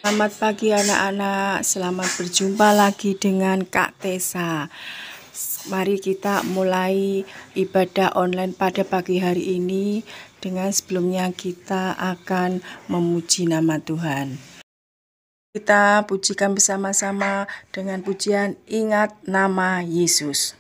Selamat pagi anak-anak, selamat berjumpa lagi dengan Kak Tessa. Mari kita mulai ibadah online pada pagi hari ini. Dengan sebelumnya kita akan memuji nama Tuhan. Kita pujikan bersama-sama dengan pujian Ingat Nama Yesus.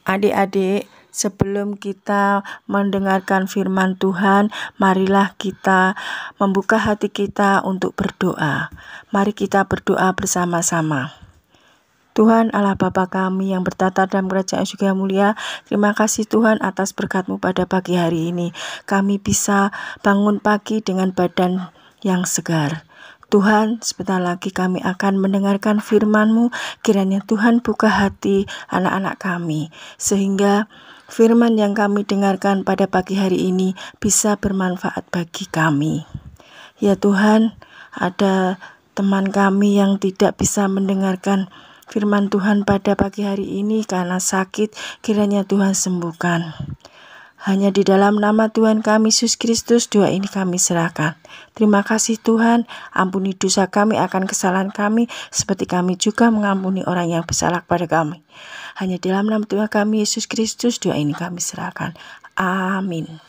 Adik-adik, sebelum kita mendengarkan firman Tuhan, marilah kita membuka hati kita untuk berdoa. Mari kita berdoa bersama-sama. Tuhan Allah Bapa kami yang bertata dalam kerajaan surga mulia, terima kasih Tuhan atas berkat-Mu pada pagi hari ini. Kami bisa bangun pagi dengan badan yang segar. Tuhan, sebentar lagi kami akan mendengarkan firman-Mu. Kiranya Tuhan buka hati anak-anak kami, sehingga firman yang kami dengarkan pada pagi hari ini bisa bermanfaat bagi kami. Ya Tuhan, ada teman kami yang tidak bisa mendengarkan firman Tuhan pada pagi hari ini karena sakit, kiranya Tuhan sembuhkan. Hanya di dalam nama Tuhan kami Yesus Kristus doa ini kami serahkan. Terima kasih Tuhan, ampuni dosa kami akan kesalahan kami, seperti kami juga mengampuni orang yang bersalah kepada kami. Hanya di dalam nama Tuhan kami Yesus Kristus doa ini kami serahkan. Amin.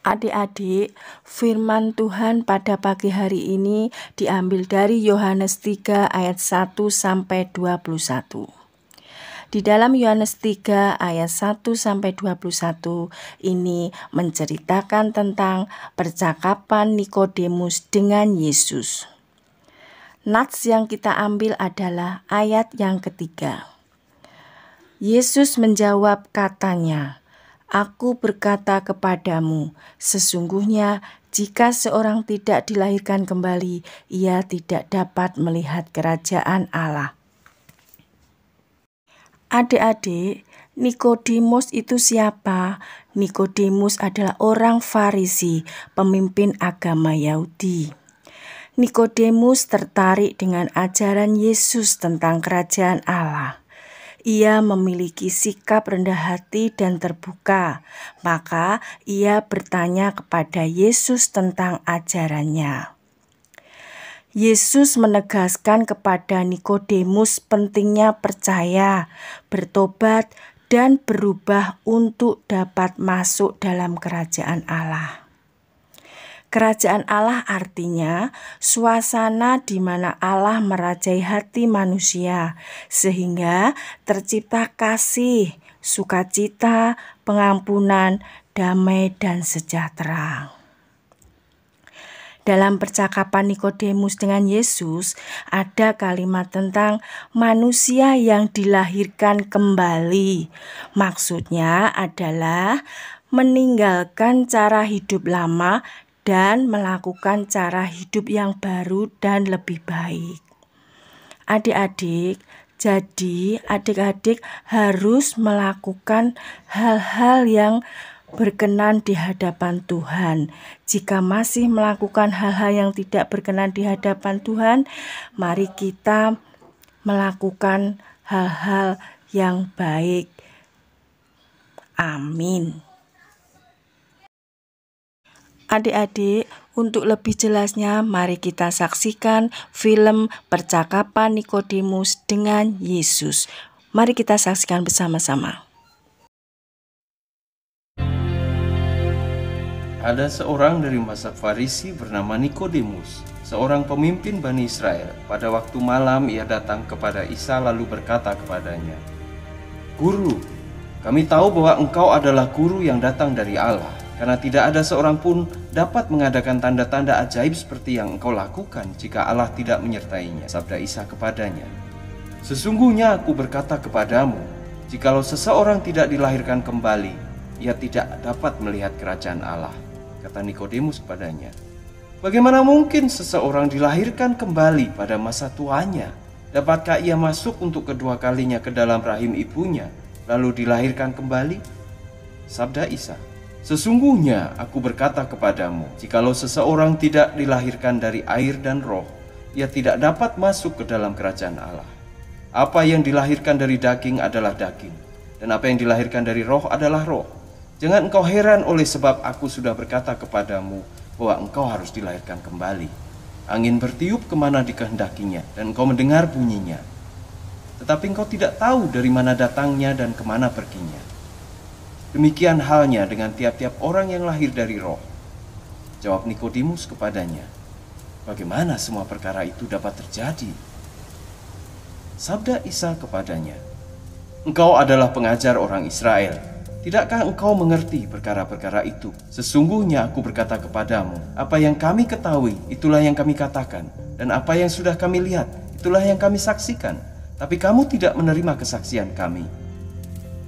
Adik-adik, firman Tuhan pada pagi hari ini diambil dari Yohanes 3 ayat 1 sampai 21. Di dalam Yohanes 3 ayat 1 sampai 21 ini menceritakan tentang percakapan Nikodemus dengan Yesus. Nats yang kita ambil adalah ayat yang ketiga. Yesus menjawab katanya, Aku berkata kepadamu, sesungguhnya jika seorang tidak dilahirkan kembali, ia tidak dapat melihat kerajaan Allah. Adik-adik, Nikodemus itu siapa? Nikodemus adalah orang Farisi, pemimpin agama Yahudi. Nikodemus tertarik dengan ajaran Yesus tentang kerajaan Allah. Ia memiliki sikap rendah hati dan terbuka, maka ia bertanya kepada Yesus tentang ajarannya. Yesus menegaskan kepada Nikodemus pentingnya percaya, bertobat, dan berubah untuk dapat masuk dalam kerajaan Allah. Kerajaan Allah artinya suasana di mana Allah merajai hati manusia, sehingga tercipta kasih, sukacita, pengampunan, damai, dan sejahtera. Dalam percakapan Nikodemus dengan Yesus, ada kalimat tentang manusia yang dilahirkan kembali. Maksudnya adalah meninggalkan cara hidup lama dan melakukan cara hidup yang baru dan lebih baik. Adik-adik, jadi adik-adik harus melakukan hal-hal yang berkenan di hadapan Tuhan. Jika masih melakukan hal-hal yang tidak berkenan di hadapan Tuhan, mari kita melakukan hal-hal yang baik. Amin. Adik-adik, untuk lebih jelasnya mari kita saksikan film Percakapan Nikodemus dengan Yesus. Mari kita saksikan bersama-sama. Ada seorang dari mazhab Farisi bernama Nikodemus, seorang pemimpin Bani Israel. Pada waktu malam ia datang kepada Isa lalu berkata kepadanya, "Guru, kami tahu bahwa engkau adalah guru yang datang dari Allah, karena tidak ada seorang pun dapat mengadakan tanda-tanda ajaib seperti yang engkau lakukan jika Allah tidak menyertainya." Sabda Isa kepadanya, "Sesungguhnya aku berkata kepadamu, jikalau seseorang tidak dilahirkan kembali, ia tidak dapat melihat kerajaan Allah." Kata Nikodemus kepadanya, "Bagaimana mungkin seseorang dilahirkan kembali pada masa tuanya? Dapatkah ia masuk untuk kedua kalinya ke dalam rahim ibunya, lalu dilahirkan kembali?" Sabda Isa, "Sesungguhnya aku berkata kepadamu, jikalau seseorang tidak dilahirkan dari air dan roh, ia tidak dapat masuk ke dalam kerajaan Allah. Apa yang dilahirkan dari daging adalah daging, dan apa yang dilahirkan dari roh adalah roh. Jangan engkau heran oleh sebab aku sudah berkata kepadamu bahwa engkau harus dilahirkan kembali. Angin bertiup kemana dikehendakinya, dan engkau mendengar bunyinya. Tetapi engkau tidak tahu dari mana datangnya dan kemana perginya. Demikian halnya dengan tiap-tiap orang yang lahir dari roh." Jawab Nikodemus kepadanya, "Bagaimana semua perkara itu dapat terjadi?" Sabda Isa kepadanya, "Engkau adalah pengajar orang Israel. Tidakkah engkau mengerti perkara-perkara itu? Sesungguhnya aku berkata kepadamu, apa yang kami ketahui, itulah yang kami katakan. Dan apa yang sudah kami lihat, itulah yang kami saksikan. Tapi kamu tidak menerima kesaksian kami.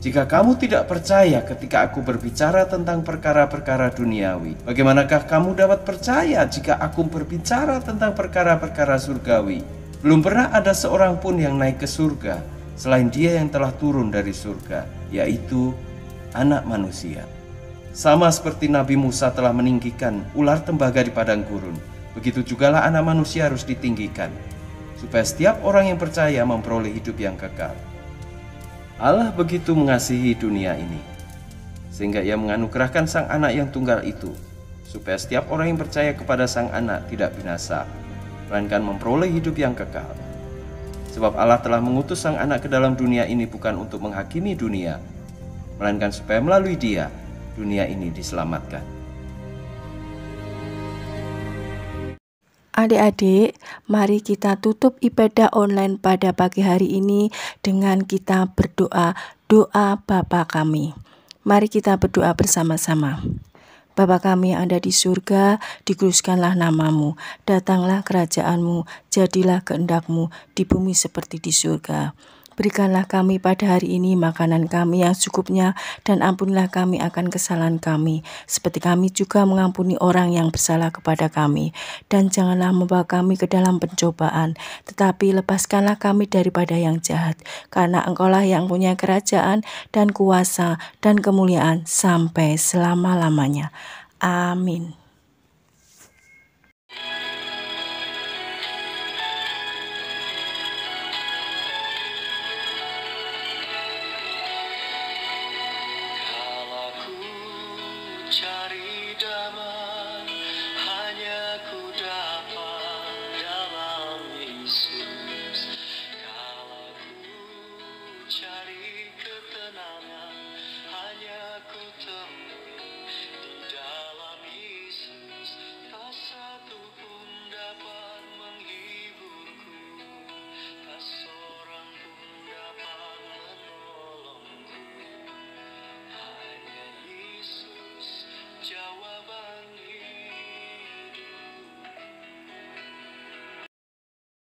Jika kamu tidak percaya ketika aku berbicara tentang perkara-perkara duniawi, bagaimanakah kamu dapat percaya jika aku berbicara tentang perkara-perkara surgawi? Belum pernah ada seorang pun yang naik ke surga, selain Dia yang telah turun dari surga, yaitu Anak Manusia. Sama seperti Nabi Musa telah meninggikan ular tembaga di padang gurun, begitu jugalah Anak Manusia harus ditinggikan, supaya setiap orang yang percaya memperoleh hidup yang kekal. Allah begitu mengasihi dunia ini, sehingga Ia menganugerahkan Sang Anak yang tunggal itu, supaya setiap orang yang percaya kepada Sang Anak tidak binasa, melainkan memperoleh hidup yang kekal. Sebab Allah telah mengutus Sang Anak ke dalam dunia ini bukan untuk menghakimi dunia, melainkan supaya melalui Dia, dunia ini diselamatkan." Adik-adik, mari kita tutup ibadah online pada pagi hari ini dengan kita berdoa, doa Bapa kami. Mari kita berdoa bersama-sama. Bapa kami yang ada di surga, dikuduskanlah namamu, datanglah kerajaan-Mu, jadilah kehendak-Mu di bumi seperti di surga. Berikanlah kami pada hari ini makanan kami yang secukupnya, dan ampunilah kami akan kesalahan kami, seperti kami juga mengampuni orang yang bersalah kepada kami. Dan janganlah membawa kami ke dalam pencobaan, tetapi lepaskanlah kami daripada yang jahat. Karena Engkaulah yang punya kerajaan dan kuasa dan kemuliaan sampai selama-lamanya. Amin. Kala ku cari damai, hanya ku dapat dalam Yesus. Kala ku cari